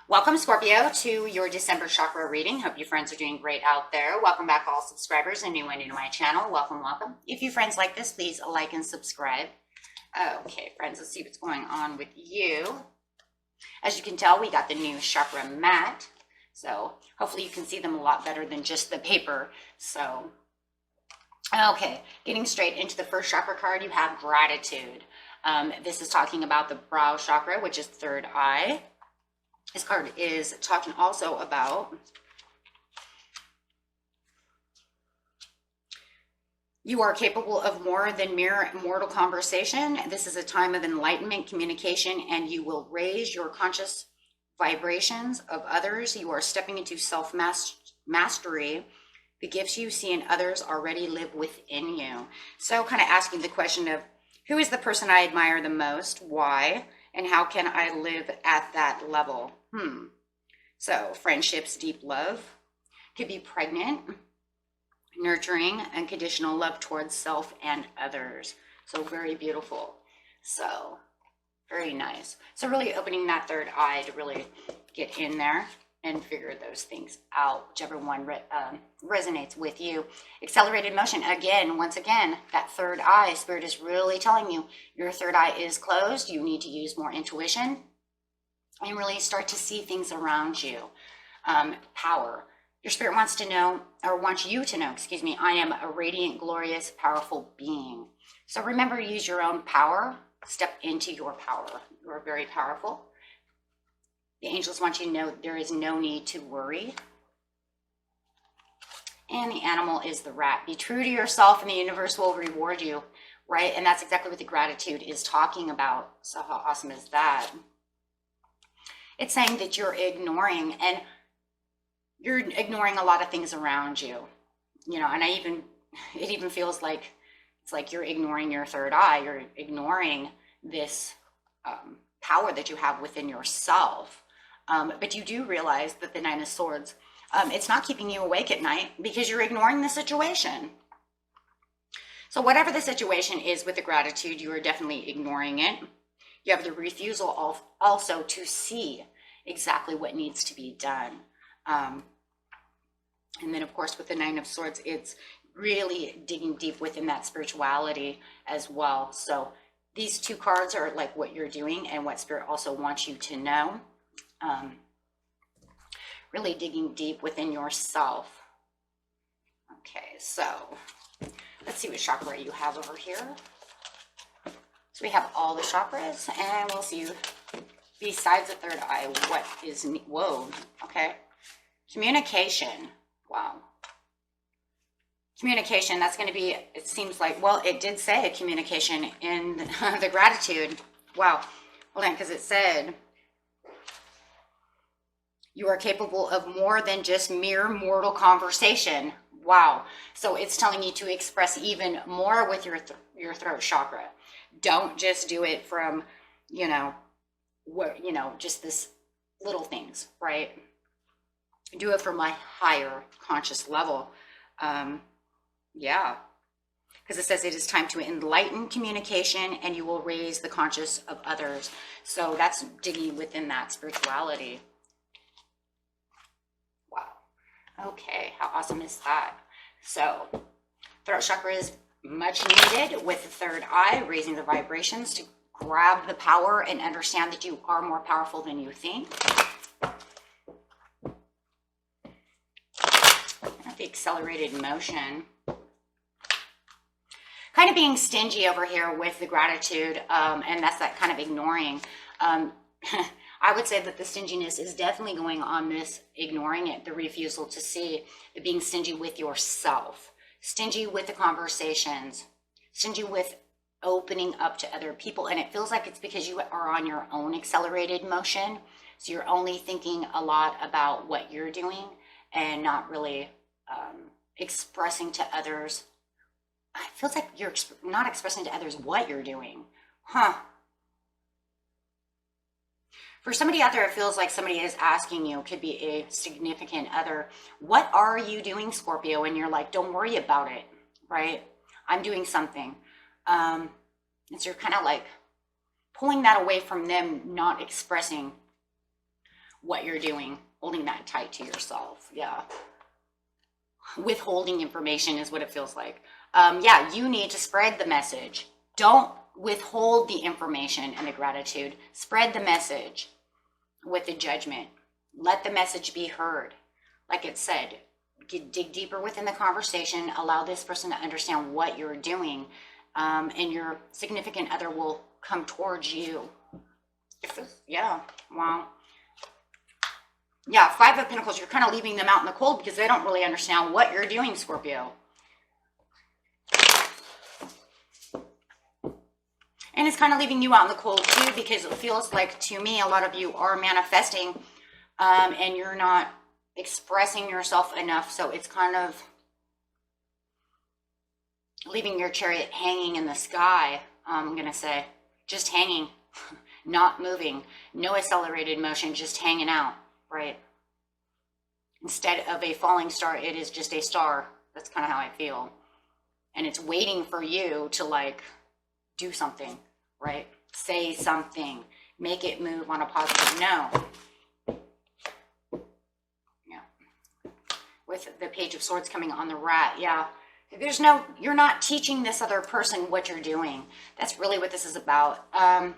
Welcome, Scorpio, to your December chakra reading. Hope you friends are doing great out there. Welcome back, all subscribers and new and new to my channel. Welcome, welcome. If you friends like this, please like and subscribe. Okay, friends, let's see what's going on with you. As you can tell, we got the new chakra mat. So hopefully you can see them a lot better than just the paper. So, okay, getting straight into the first chakra card, you have gratitude. This is talking about the brow chakra, which is third eye. This card is talking also about you are capable of more than mere mortal conversation. This is a time of enlightenment, communication, and you will raise your conscious vibrations of others. You are stepping into self-mastery. The gifts you see in others already live within you. So kind of asking the question of, who is the person I admire the most? Why? And how can I live at that level? So friendships, deep love, could be pregnant, nurturing, unconditional love towards self and others. So very beautiful. So very nice. So really opening that third eye to really get in there and figure those things out, whichever one resonates with you. Accelerated motion, again, once again, that third eye, Spirit is really telling you your third eye is closed. You need to use more intuition and really start to see things around you. Power. Your Spirit wants to know, or wants you to know, excuse me, I am a radiant, glorious, powerful being. So remember, use your own power. Step into your power. You are very powerful. The angels want you to know there is no need to worry. And the animal is the rat. Be true to yourself and the universe will reward you, right? And that's exactly what the gratitude is talking about. So how awesome is that? It's saying that you're ignoring, and you're ignoring a lot of things around you, you know, and it even feels like it's like you're ignoring your third eye. You're ignoring this power that you have within yourself. But you do realize that the Nine of Swords, it's not keeping you awake at night because you're ignoring the situation. So whatever the situation is with the gratitude, you are definitely ignoring it. You have the refusal also to see exactly what needs to be done. And then, of course, with the Nine of Swords, it's really digging deep within that spirituality as well. So these two cards are like what you're doing and what Spirit also wants you to know. Really digging deep within yourself. Okay, so let's see what chakra you have over here. So we have all the chakras, and we'll see besides the third eye, what is, whoa, okay. Communication, wow. Communication, that's going to be, it seems like, well, it did say communication in the gratitude. Wow, hold on, because it said, you are capable of more than just mere mortal conversation. Wow. So it's telling you to express even more with your throat chakra. Don't just do it from, just this little things, right? Do it from a higher conscious level. Yeah. Because it says it is time to enlighten communication and you will raise the conscious of others. So that's digging within that spirituality. Wow. Okay, how awesome is that? So throat chakra is much needed with the third eye, raising the vibrations to grab the power and understand that you are more powerful than you think. The accelerated motion. Kind of being stingy over here with the gratitude, and that's that kind of ignoring. I would say that the stinginess is definitely going on this ignoring it, the refusal to see, the being stingy with yourself, stingy with the conversations, stingy with opening up to other people. And it feels like it's because you are on your own accelerated motion. So you're only thinking a lot about what you're doing and not really expressing to others. It feels like you're not expressing to others what you're doing. For somebody out there, it feels like somebody is asking you, could be a significant other, what are you doing, Scorpio? And you're like, don't worry about it, right? I'm doing something. And so you're kind of like pulling that away from them, not expressing what you're doing, holding that tight to yourself. Yeah. Withholding information is what it feels like. Yeah, you need to spread the message. Don't withhold the information and the gratitude. Spread the message with the judgment. Let the message be heard. Like it said, dig deeper within the conversation. Allow this person to understand what you're doing, and your significant other will come towards you. Yeah, wow. Yeah, Five of Pentacles, you're kind of leaving them out in the cold because they don't really understand what you're doing, Scorpio. And it's kind of leaving you out in the cold too, because it feels like, to me, a lot of you are manifesting, and you're not expressing yourself enough. So it's kind of leaving your chariot hanging in the sky. I'm going to say just hanging, not moving, no accelerated motion, just hanging out, right? Instead of a falling star, it is just a star. That's kind of how I feel. And it's waiting for you to like do something, right? Say something, make it move on a positive note. Yeah. With the Page of Swords coming on the Rat, yeah. You're not teaching this other person what you're doing. That's really what this is about. Wow.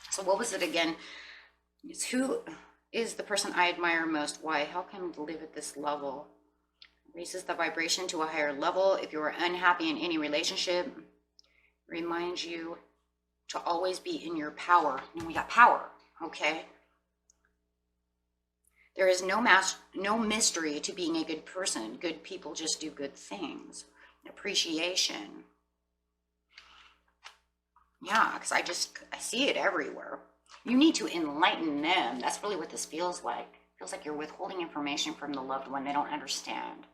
So what was it again? It's who is the person I admire most? Why? How come to live at this level? Raises the vibration to a higher level. If you are unhappy in any relationship, reminds you to always be in your power. And we got power, okay? There is no mystery to being a good person. Good people just do good things. Appreciation. Yeah, because I see it everywhere. You need to enlighten them. That's really what this feels like. It feels like you're withholding information from the loved one they don't understand.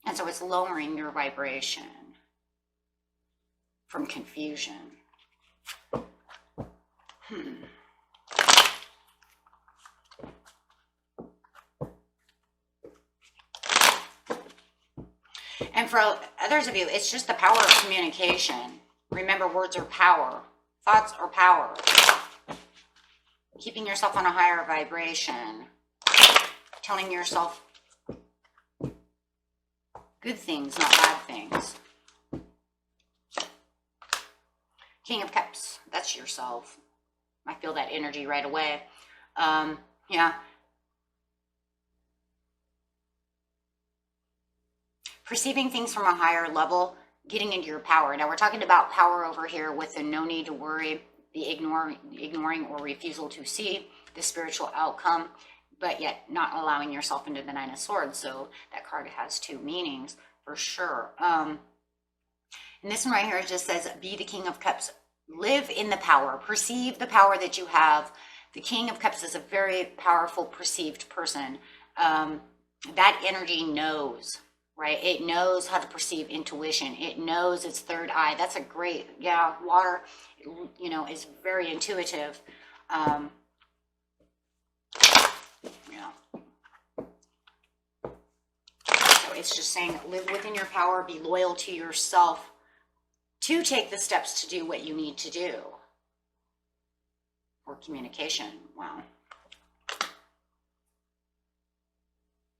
And so it's lowering your vibration from confusion. And for others of you, it's just the power of communication. Remember, words are power. Thoughts are power. Keeping yourself on a higher vibration. Telling yourself good things, not bad things. King of Cups, that's yourself. I feel that energy right away. Yeah. Perceiving things from a higher level, getting into your power. Now we're talking about power over here with the no need to worry, the ignoring or refusal to see the spiritual outcome, but yet not allowing yourself into the Nine of Swords. So that card has two meanings for sure. And this one right here just says, be the King of Cups. Live in the power. Perceive the power that you have. The King of Cups is a very powerful perceived person. That energy knows, right? It knows how to perceive intuition. It knows its third eye. That's a great, yeah, water, you know, is very intuitive. Yeah. So it's just saying, live within your power, be loyal to yourself to take the steps to do what you need to do. Or communication. Wow.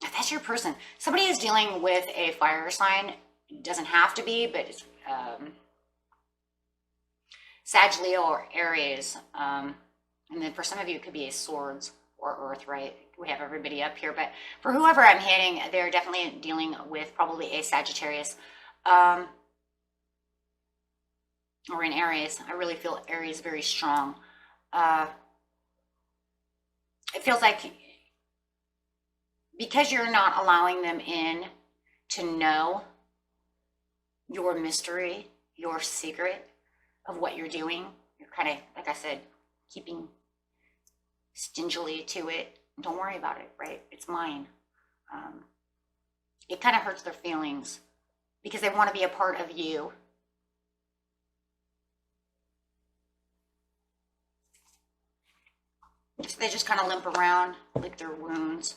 If that's your person, somebody is dealing with a fire sign. It doesn't have to be, but it's Sag, Leo, or Aries. And then for some of you, it could be a Swords or Earth, right? We have everybody up here, but for whoever I'm hitting, they're definitely dealing with probably a Sagittarius. Or in Aries. I really feel Aries very strong. It feels like because you're not allowing them in to know your mystery, your secret of what you're doing, you're kind of, like I said, keeping stingily to it. Don't worry about it, right? It's mine. It kind of hurts their feelings because they want to be a part of you. So they just kind of limp around, lick their wounds.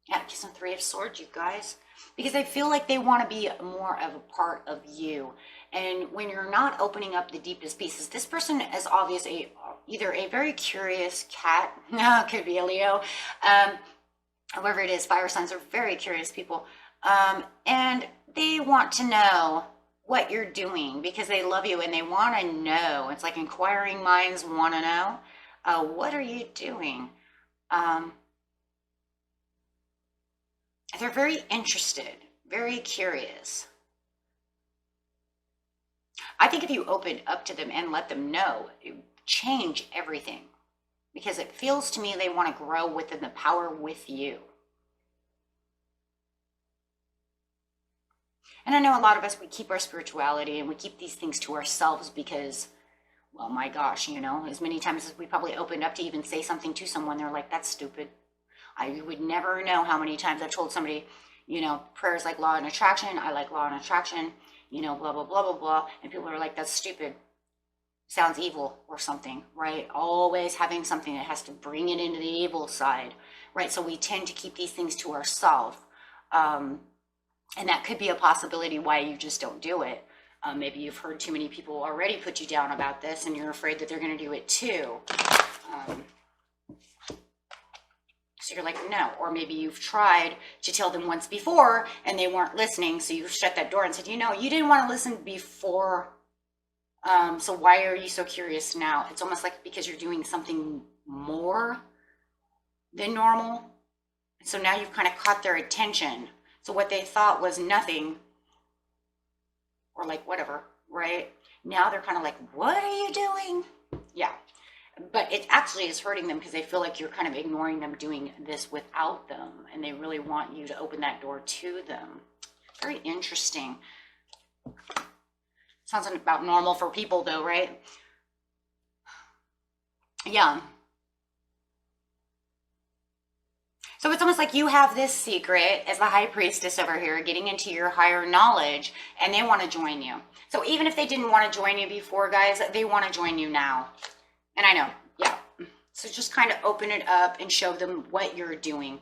Yeah, kiss them Three of Swords, you guys. because they feel like they want to be more of a part of you. And when you're not opening up the deepest pieces, this person is obviously either a very curious cat, could be a Leo, whoever it is, fire signs are very curious people. And they want to know what you're doing because they love you and they want to know. It's like inquiring minds want to know, what are you doing? They're very interested, very curious. I think if you open up to them and let them know, it would change everything, because it feels to me they want to grow within the power with you. And I know a lot of us, we keep our spirituality and we keep these things to ourselves because, well, my gosh, you know, as many times as we probably opened up to even say something to someone, they're like, that's stupid. I would never know how many times I've told somebody, you know, prayers like law and attraction. I like law and attraction, you know, blah, blah, blah, blah, blah. And people are like, that's stupid. Sounds evil or something, right? Always having something that has to bring it into the evil side, right? So we tend to keep these things to ourselves. And that could be a possibility why you just don't do it. Maybe you've heard too many people already put you down about this and you're afraid that they're going to do it too. So you're like, no. Or maybe you've tried to tell them once before and they weren't listening. So you shut that door and said, you know, you didn't want to listen before. So why are you so curious now? It's almost like because you're doing something more than normal. So now you've kind of caught their attention. So what they thought was nothing, or like whatever, right? Now they're kind of like, what are you doing? Yeah. But it actually is hurting them because they feel like you're kind of ignoring them doing this without them. And they really want you to open that door to them. Very interesting. Sounds about normal for people though, right? Yeah. So it's almost like you have this secret as the high priestess over here, getting into your higher knowledge, and they want to join you. So even if they didn't want to join you before, guys, they want to join you now. And I know, yeah. So just kind of open it up and show them what you're doing.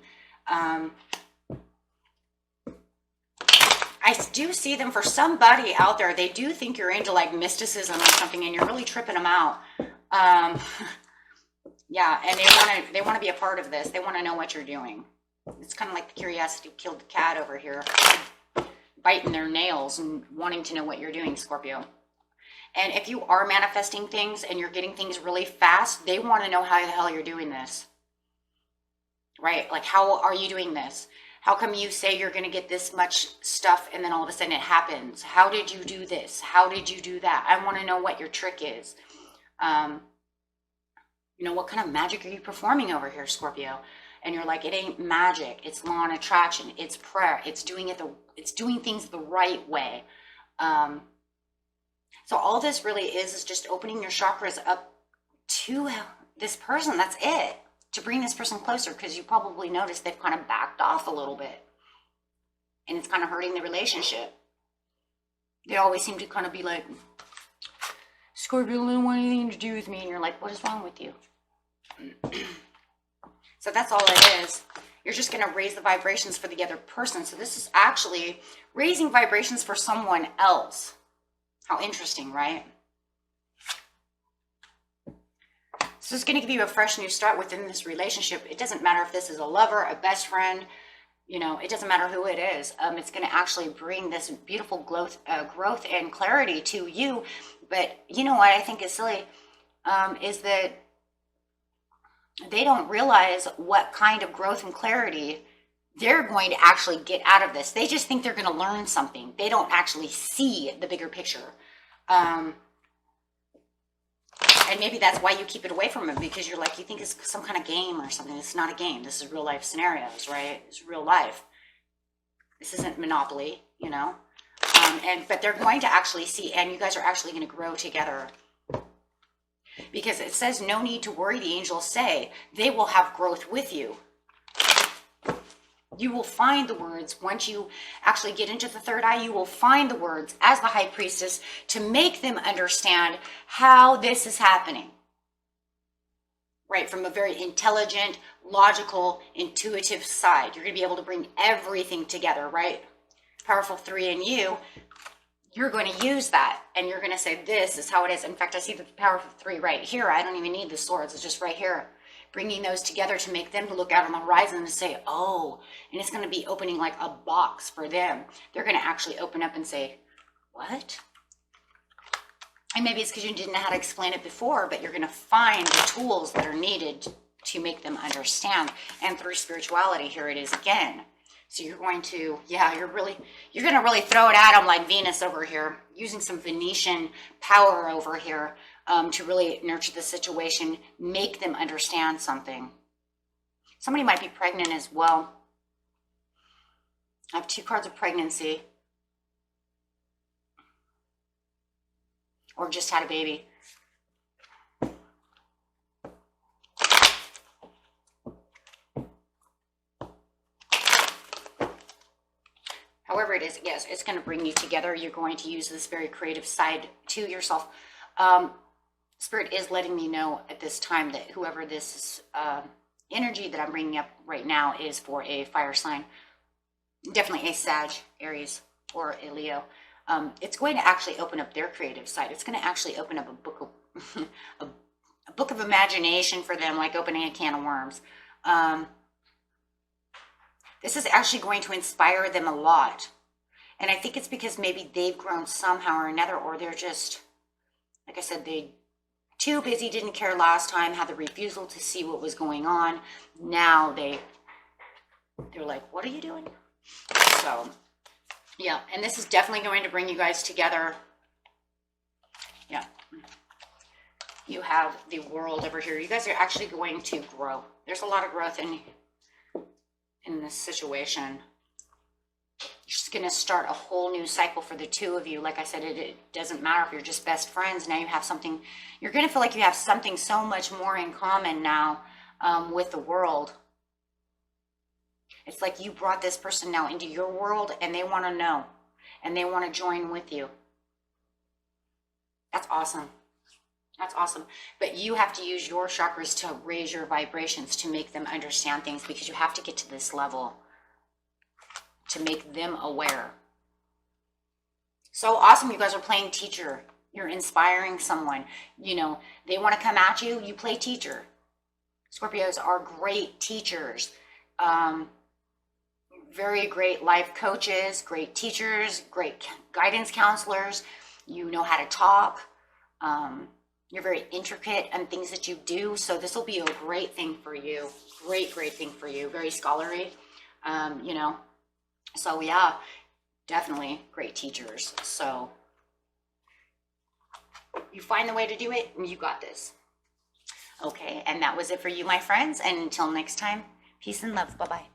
I do see them, for somebody out there, they do think you're into like mysticism or something, and you're really tripping them out. Yeah, and they want to be a part of this. They want to know what you're doing. It's kind of like the curiosity killed the cat over here, biting their nails and wanting to know what you're doing, Scorpio. And if you are manifesting things and you're getting things really fast, they want to know how the hell you're doing this, right? Like, how are you doing this? How come you say you're going to get this much stuff and then all of a sudden it happens? How did you do this? How did you do that? I want to know what your trick is. You know, what kind of magic are you performing over here, Scorpio? And you're like, it ain't magic. It's law and attraction. It's prayer. It's doing things the right way. So all this really is just opening your chakras up to this person. That's it. To bring this person closer, because you probably noticed they've kind of backed off a little bit. And it's kind of hurting the relationship. They always seem to kind of be like, Scorpio, I don't want anything to do with me. And you're like, what is wrong with you? So that's all it is. You're just going to raise the vibrations for the other person. So this is actually raising vibrations for someone else. How interesting, right? So it's going to give you a fresh new start within this relationship. It doesn't matter if this is a lover, a best friend, you know, it doesn't matter who it is. It's going to actually bring this beautiful growth and clarity to you. But you know what I think is silly is that they don't realize what kind of growth and clarity they're going to actually get out of this. They just think they're going to learn something. They don't actually see the bigger picture. And maybe that's why you keep it away from them, because you're like, you think it's some kind of game or something. It's not a game. This is real life scenarios, right? It's real life. This isn't Monopoly, you know? But they're going to actually see, and you guys are actually going to grow together. Because it says no need to worry, the angels say. They will have growth with you. You will find the words. Once you actually get into the third eye, you will find the words as the high priestess to make them understand how this is happening. Right? From a very intelligent, logical, intuitive side. You're going to be able to bring everything together, right? powerful 3 in you, you're going to use that and you're going to say, this is how it is. In fact, I see the powerful 3 right here. I don't even need the swords. It's just right here. Bringing those together to make them look out on the horizon and say, oh, and it's going to be opening like a box for them. They're going to actually open up and say, what? And maybe it's because you didn't know how to explain it before, but you're going to find the tools that are needed to make them understand. And through spirituality, here it is again. So you're going to, yeah, you're going to really throw it at them like Venus over here, using some Venetian power over here to really nurture the situation, make them understand something. Somebody might be pregnant as well. I have 2 cards of pregnancy. Or just had a baby. However it is, yes, it's going to bring you together. You're going to use this very creative side to yourself. Spirit is letting me know at this time that whoever this energy that I'm bringing up right now is for a fire sign. Definitely a Sag, Aries, or a Leo. It's going to actually open up their creative side. It's going to actually open up a book of a book of imagination for them, like opening a can of worms. This is actually going to inspire them a lot. And I think it's because maybe they've grown somehow or another, or they're just, like I said, they too busy, didn't care last time, had the refusal to see what was going on. Now they're like, what are you doing? So, yeah, and this is definitely going to bring you guys together. Yeah. You have the world over here. You guys are actually going to grow. There's a lot of growth in this situation. You're just going to start a whole new cycle for the 2 of you. Like I said, it doesn't matter if you're just best friends. Now you have something, you're going to feel like you have something so much more in common now with the world. It's like you brought this person now into your world and they want to know and they want to join with you. That's awesome. That's awesome. But you have to use your chakras to raise your vibrations to make them understand things, because you have to get to this level to make them aware. So awesome. You guys are playing teacher. You're inspiring someone. You know, they want to come at you. You play teacher. Scorpios are great teachers. Very great life coaches, great teachers, great guidance counselors. You know how to talk. You're very intricate in things that you do. So this will be a great thing for you. Great thing for you. Very scholarly, you know. So yeah, definitely great teachers. So you find the way to do it and you got this. Okay, and that was it for you, my friends. And until next time, peace and love. Bye-bye.